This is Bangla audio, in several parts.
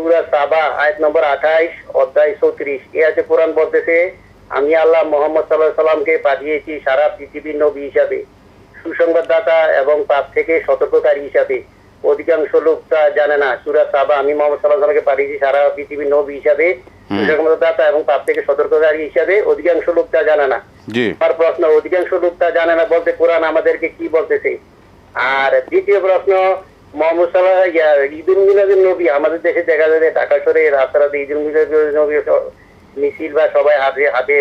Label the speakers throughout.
Speaker 1: সূরা সাবা আয়াত নম্বর 28 অধ্যায় 34 এই আয়াতে কোরআন বলতেছে, আমি আল্লাহ মুহাম্মদ সাল্লাল্লাহু আলাইহি সাল্লামকে পাঠিয়েছি সারা পৃথিবীর নবী হিসাবে, সুসংবাদদাতা এবং পাপ থেকে সতর্ককারী হিসাবে। অধিকাংশ লোক তা জানে না। সূরা সাবা, আমি মুহাম্মদ সাল্লাল্লাহু আলাইহি সাল্লামকে পাঠিয়েছি সারা পৃথিবীর নবী হিসাবে, সুসংবাদদাতা এবং পাপ থেকে সতর্ককারী হিসাবে। অধিকাংশ লোক তা জানে না। আমার প্রশ্ন, অধিকাংশ লোক তা জানে না বলতে কোরআন আমাদেরকে কি বলতেছে? আর দ্বিতীয় প্রশ্ন, মুহাম্মদ সাল্লাল্লাহু ঈদুল মিলাদুন নবী আমাদের দেশে দেখা যায় ঢাকা শহরে রাস্তাতে ঈদুল মিলাদুন নবী মিছিল বা সবাই হাতে হাতে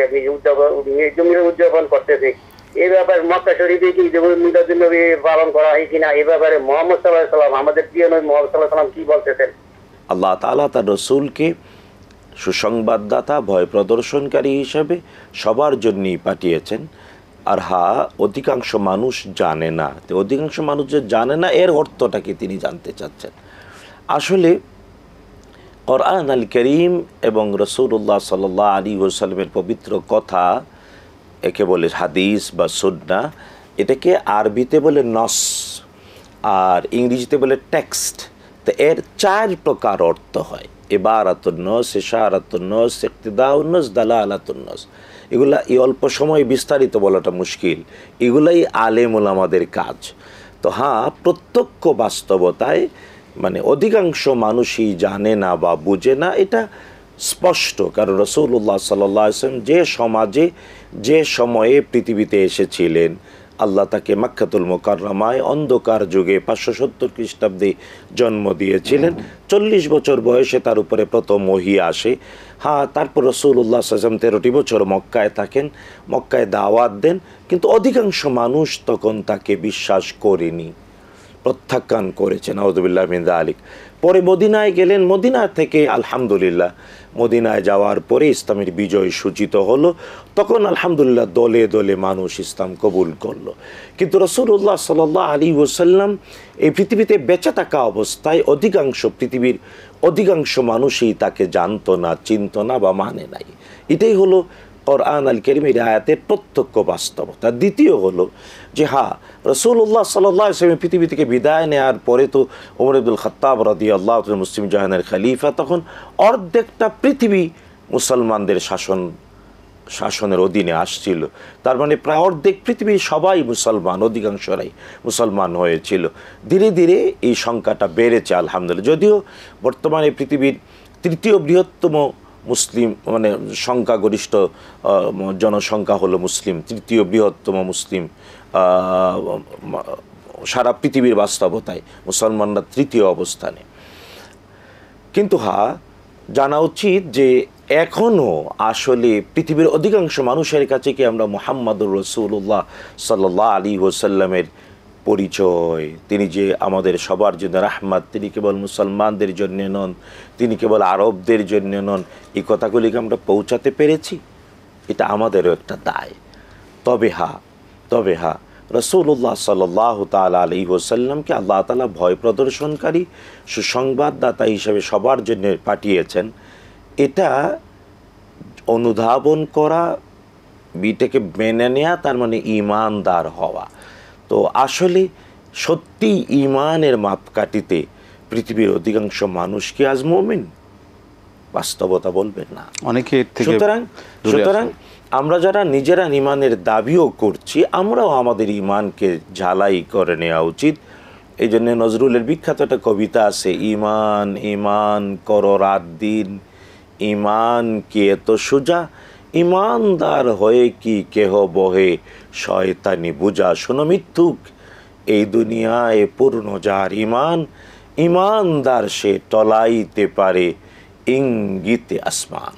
Speaker 1: উদযাপন করতেছে। এই ব্যাপারে মক্কা শরীফে কি ঈদুল মিলাদুন নবী পালন করা হয় কিনা, এই ব্যাপারে মুহাম্মদ সাল্লাল্লাহু আলাইহি সাল্লাম, আমাদের প্রিয় নবী মুহাম্মদ সাল্লাল্লাহু আলাইহি সাল্লাম কি বলতেছেন?
Speaker 2: আল্লাহ তাআলা তার রাসূলকে সুসংবাদদাতা, ভয় প্রদর্শনকারী হিসেবে সবার জন্যই পাঠিয়েছেন। আর অধিকাংশ মানুষ জানে না। তো অধিকাংশ মানুষ যে জানে না, এর অর্থটা কি তিনি জানতে চাচ্ছেন। আসলে কোরআন আল কারীম এবং রাসূলুল্লাহ সাল্লাল্লাহু আলাইহি ওয়াসাল্লামের পবিত্র কথা, একে বলে হাদিস বা সুন্নাহ, এটাকে আরবিতে বলে নস আর ইংরেজিতে বলে টেক্সট। তো এর 4 প্রকার অর্থ হয়: ইবারাতুন নস, ইশারাতুন নস, ইক্তিদাউন নস, দালালাতুন নস। এগুলা এই অল্প সময় বিস্তারিত বলাটা মুশকিল, এগুলাই আলেম ওলামাদের কাজ। তো প্রত্যক্ষ বাস্তবতায় মানে অধিকাংশ মানুষই জানে না বা বুঝে না, এটা স্পষ্ট। কারণ রাসূলুল্লাহ সাল্লাল্লাহু আলাইহি ওয়াসাল্লাম যে সমাজে যে সময়ে পৃথিবীতে এসেছিলেন, আল্লাহ তাকে মক্কাতুল মুকাররমায় অন্ধকার যুগে 570 খ্রিস্টাব্দে জন্ম দিয়েছিলেন। 40 বছর বয়সে তার উপরে প্রথম ওহী আসে। তারপর রাসূলুল্লাহ সাল্লাল্লাহু আলাইহি ওয়াসাল্লাম 13টি বছর মক্কায় থাকেন, মক্কায় দাওয়াত দেন, কিন্তু অধিকাংশ মানুষ তখন তাকে বিশ্বাস করেনি, প্রত্যাখ্যান করেছেন। আউযুবিল্লাহি মিন যালিক। পরে মদিনায় গেলেন। মদিনা থেকে আলহামদুলিল্লাহ, মদিনায় যাওয়ার পরে ইসলামের বিজয় সূচিত হলো। তখন আলহামদুলিল্লাহ দলে দলে মানুষ ইসলাম কবুল করলো। কিন্তু রাসূলুল্লাহ সাল্লাল্লাহু আলাইহি ওয়াসাল্লাম এই পৃথিবীতে বেঁচে থাকা অবস্থায় পৃথিবীর অধিকাংশ মানুষই তাকে জানতো না, চিনত না বা মানে নাই। এটাই হলো কোরআন আল কারীমের আয়াতের প্রত্যক্ষ বাস্তবতা। দ্বিতীয় হলো যে রাসূলুল্লাহ সাল্লাল্লাহু আলাইহি ওয়াসাল্লাম পৃথিবী থেকে বিদায় নেওয়ার পরে তো ওমর ইবনুল খাত্তাব রাদিয়াল্লাহু তাআলা মুসলিম জাহানের খলিফা, তখন অর্ধেকটা পৃথিবী মুসলমানদের শাসনের অধীনে আসছিল। তার মানে প্রায় অর্ধেক পৃথিবীর সবাই মুসলমান, অধিকাংশরাই মুসলমান হয়েছিল। ধীরে ধীরে এই সংখ্যাটা বেড়েছে আলহামদুলিল্লাহ। যদিও বর্তমানে পৃথিবীর 3য় বৃহত্তম মুসলিম মানে সংখ্যাগরিষ্ঠ জনসংখ্যা হলো মুসলিম, 3য় বৃহত্তম মুসলিম সারা পৃথিবীর বাস্তবতায় মুসলমানরা 3য় অবস্থানে। কিন্তু জানা উচিত যে এখনও আসলে পৃথিবীর অধিকাংশ মানুষের কাছে কি আমরা মুহাম্মাদুর রাসূলুল্লাহ সাল্লাল্লাহু আলাইহি ওয়াসাল্লামের পরিচয়, তিনি যে আমাদের সবার জন্য রাহমাত, তিনি কেবল মুসলমানদের জন্য নন, তিনি কেবল আরবদের জন্য নন, এই কথাগুলিকে আমরা পৌঁছাতে পেরেছি? এটা আমাদেরও একটা দায়। তবে রাসূলুল্লাহ সাল্লাল্লাহু তাআলা আলাইহি ওয়াসাল্লামকে আল্লাহ তাআলা ভয় প্রদর্শনকারী, সুসংবাদদাতা হিসেবে সবার জন্য পাঠিয়েছেন। এটা অনুধাবন করা, এটাকে মেনে নেওয়া, তার মানে ঈমানদার হওয়া। তো আসলে সত্যি ঈমানের মাপকাঠিতে পৃথিবীর অধিকাংশ মানুষ কি আজ মুমিন? বাস্তবতা বলবেন না অনেকে। সুতরাং আমরা যারা নিজেরা ঈমানের দাবিও করছি, আমরাও আমাদের ঈমানকে ঝালাই করে নেওয়া উচিত। এই জন্য নজরুলের বিখ্যাত একটা কবিতা আছে, ঈমান ঈমান করো রাত দিন, ঈমান কি এত সোজা, ঈমানদার হয়ে কি কেহ বহে শয়তানি বুঝা। শোনো মিথ্যুক, এই দুনিয়ায় পূর্ণ যার ঈমান, ঈমানদার সে টলাইতে পারে ইঙ্গিতে আসমান।